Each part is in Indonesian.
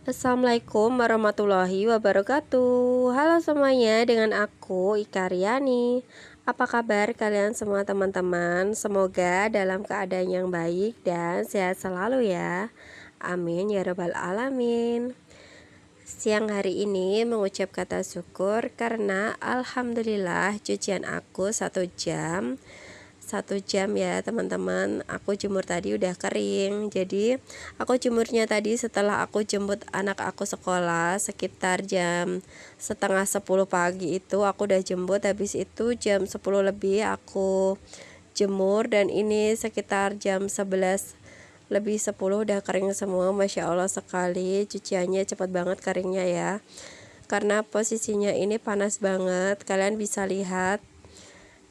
Assalamualaikum warahmatullahi wabarakatuh. Halo semuanya, dengan aku Ika Riani. Apa kabar kalian semua teman-teman? Semoga dalam keadaan yang baik dan sehat selalu ya. Amin ya rabbal alamin. Siang hari ini mengucap kata syukur karena alhamdulillah cucian aku 1 jam ya teman-teman. Aku jemur tadi udah kering. Jadi aku jemurnya tadi setelah aku jemput anak aku sekolah sekitar jam setengah 10 pagi. Itu aku udah jemput, habis itu jam 10 lebih aku jemur, dan ini sekitar jam 11 lebih 10 udah kering semua. Masya Allah sekali, cuciannya cepat banget keringnya ya, karena posisinya ini panas banget. Kalian bisa lihat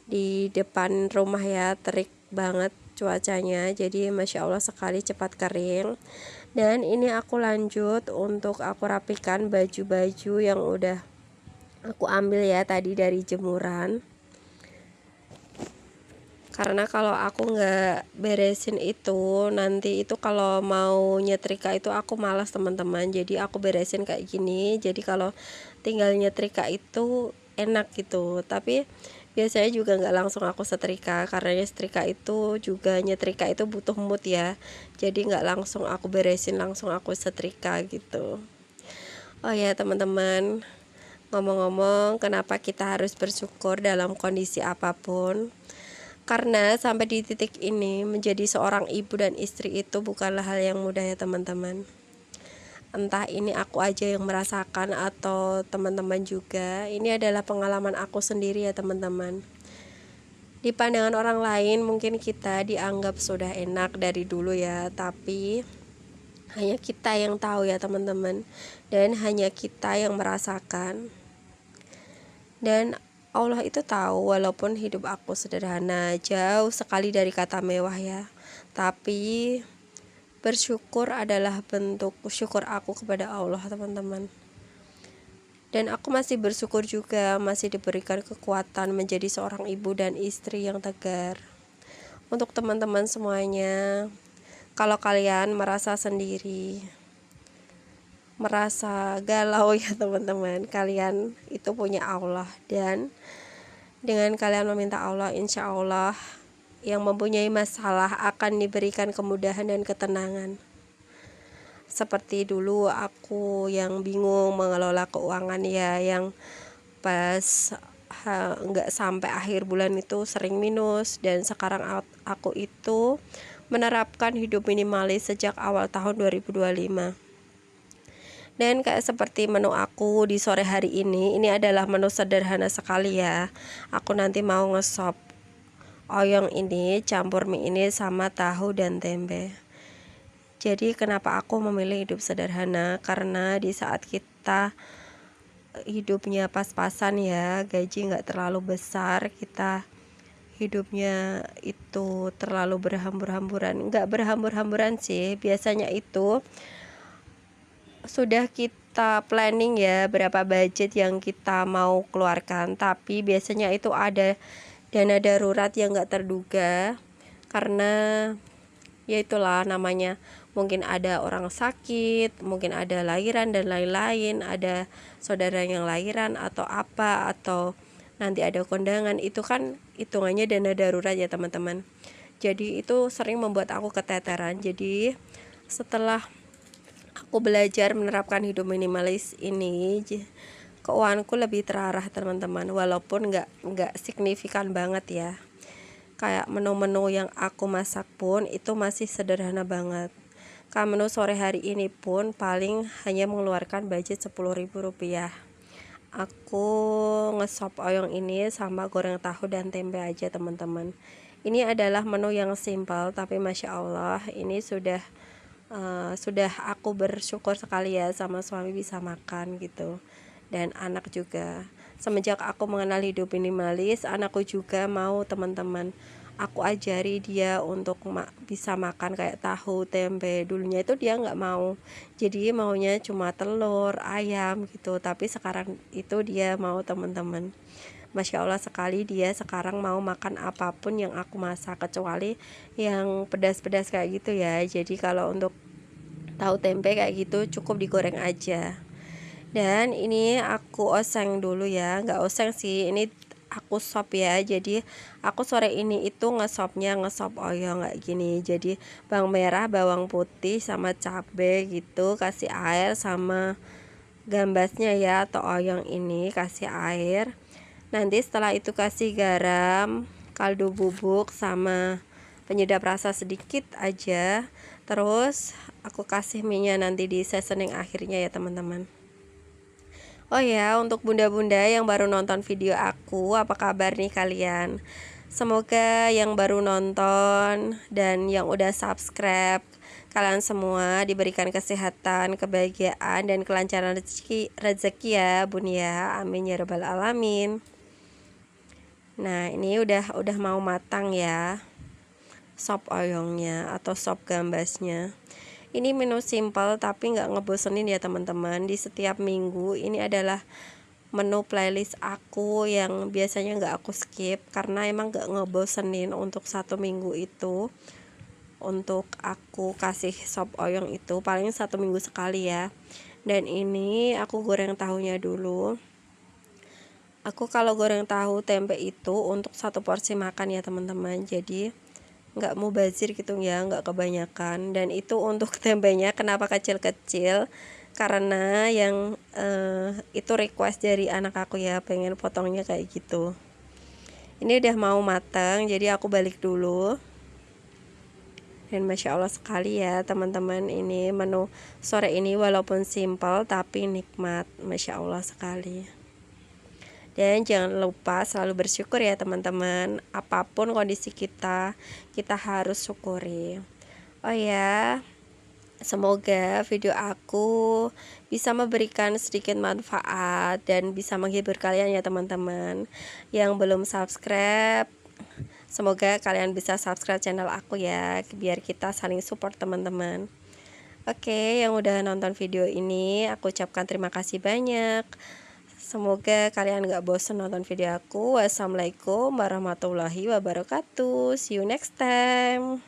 di depan rumah ya, terik banget cuacanya. Jadi Masya Allah sekali, cepat kering. Dan ini aku lanjut untuk aku rapikan baju-baju yang udah aku ambil ya tadi dari jemuran, karena kalau aku nggak beresin itu nanti itu kalau mau nyetrika itu aku malas teman-teman. Jadi aku beresin kayak gini, jadi kalau tinggal nyetrika itu enak gitu. Tapi biasanya juga nggak langsung aku setrika, karena setrika itu juga nyetrika itu butuh mood ya. Jadi nggak langsung aku beresin, langsung aku setrika gitu. Oh ya teman-teman, ngomong-ngomong, kenapa kita harus bersyukur dalam kondisi apapun? Karena sampai di titik ini menjadi seorang ibu dan istri itu bukanlah hal yang mudah ya teman-teman. Entah ini aku aja yang merasakan atau teman-teman juga, ini adalah pengalaman aku sendiri ya teman-teman. Di pandangan orang lain mungkin kita dianggap sudah enak dari dulu ya, tapi hanya kita yang tahu ya teman-teman, dan hanya kita yang merasakan. Dan Allah itu tahu walaupun hidup aku sederhana, jauh sekali dari kata mewah ya, tapi bersyukur adalah bentuk syukur aku kepada Allah teman-teman. Dan aku masih bersyukur juga masih diberikan kekuatan menjadi seorang ibu dan istri yang tegar. Untuk teman-teman semuanya, kalau kalian merasa sendiri, merasa galau ya teman-teman, kalian itu punya Allah, dan dengan kalian meminta Allah, insya Allah yang mempunyai masalah akan diberikan kemudahan dan ketenangan. Seperti dulu aku yang bingung mengelola keuangan ya, yang pas nggak sampai akhir bulan itu sering minus, dan sekarang aku itu menerapkan hidup minimalis sejak awal tahun 2025. Dan kayak seperti menu aku di sore hari ini adalah menu sederhana sekali ya. Aku nanti mau ngesop oyong ini, campur mie ini sama tahu dan tempe. Jadi kenapa aku memilih hidup sederhana? Karena di saat kita hidupnya pas-pasan ya, gaji nggak terlalu besar, kita hidupnya itu terlalu berhambur-hamburan. Nggak berhambur-hamburan sih, biasanya itu sudah kita planning ya berapa budget yang kita mau keluarkan, tapi biasanya itu ada dana darurat yang nggak terduga, karena ya itulah namanya, mungkin ada orang sakit, mungkin ada lahiran dan lain-lain, ada saudara yang lahiran atau apa, atau nanti ada kondangan. Itu kan hitungannya dana darurat ya teman-teman. Jadi itu sering membuat aku keteteran. Jadi setelah aku belajar menerapkan hidup minimalis ini, keuanganku lebih terarah teman-teman, walaupun nggak signifikan banget ya. Kayak menu-menu yang aku masak pun itu masih sederhana banget. Kayak menu sore hari ini pun paling hanya mengeluarkan budget 10.000 rupiah. Aku ngesop oyong ini sama goreng tahu dan tempe aja teman-teman. Ini adalah menu yang simpel, tapi Masya Allah ini sudah aku bersyukur sekali ya sama suami bisa makan gitu, dan anak juga. Semenjak aku mengenal hidup minimalis, anakku juga mau teman-teman. Aku ajari dia untuk bisa makan kayak tahu tempe. Dulunya itu dia nggak mau, jadi maunya cuma telur ayam gitu, tapi sekarang itu dia mau teman-teman. Masya Allah sekali, dia sekarang mau makan apapun yang aku masak, kecuali yang pedas-pedas kayak gitu ya. Jadi kalau untuk tahu tempe kayak gitu cukup digoreng aja. Dan ini aku oseng dulu ya, nggak oseng sih, ini aku sop ya. Jadi aku sore ini itu ngesop oyong kayak gini. Jadi bawang merah, bawang putih sama cabe gitu, kasih air sama gambasnya ya atau oyong ini kasih air. Nanti setelah itu kasih garam, kaldu bubuk sama penyedap rasa sedikit aja. Terus aku kasih minyak nanti di seasoning akhirnya ya teman-teman. Oh ya, untuk bunda-bunda yang baru nonton video aku, apa kabar nih kalian? Semoga yang baru nonton dan yang udah subscribe, kalian semua diberikan kesehatan, kebahagiaan, dan kelancaran rezeki ya bun ya. Amin ya rabbal alamin. Nah, ini udah mau matang ya sop oyongnya atau sop gambasnya. Ini menu simple tapi nggak ngebosenin ya teman-teman. Di setiap minggu ini adalah menu playlist aku yang biasanya nggak aku skip karena emang nggak ngebosenin untuk satu minggu itu. Untuk aku kasih sop oyong itu paling satu minggu sekali ya. Dan ini aku goreng tahunya dulu. Aku kalau goreng tahu tempe itu untuk satu porsi makan ya teman-teman. Jadi nggak mau bazir gitu ya, nggak kebanyakan. Dan itu untuk tempenya kenapa kecil-kecil, karena yang itu request dari anak aku ya, pengen potongnya kayak gitu. Ini udah mau matang, jadi aku balik dulu. Dan masya Allah sekali ya teman-teman, ini menu sore ini walaupun simple tapi nikmat, masya Allah sekali. Dan jangan lupa selalu bersyukur ya teman-teman. Apapun kondisi kita harus syukuri. Oh ya, semoga video aku bisa memberikan sedikit manfaat dan bisa menghibur kalian ya teman-teman. Yang belum subscribe, semoga kalian bisa subscribe channel aku ya, biar kita saling support teman-teman. Oke, yang udah nonton video ini aku ucapkan terima kasih banyak. Semoga kalian gak bosan nonton video aku. Wassalamualaikum warahmatullahi wabarakatuh. See you next time.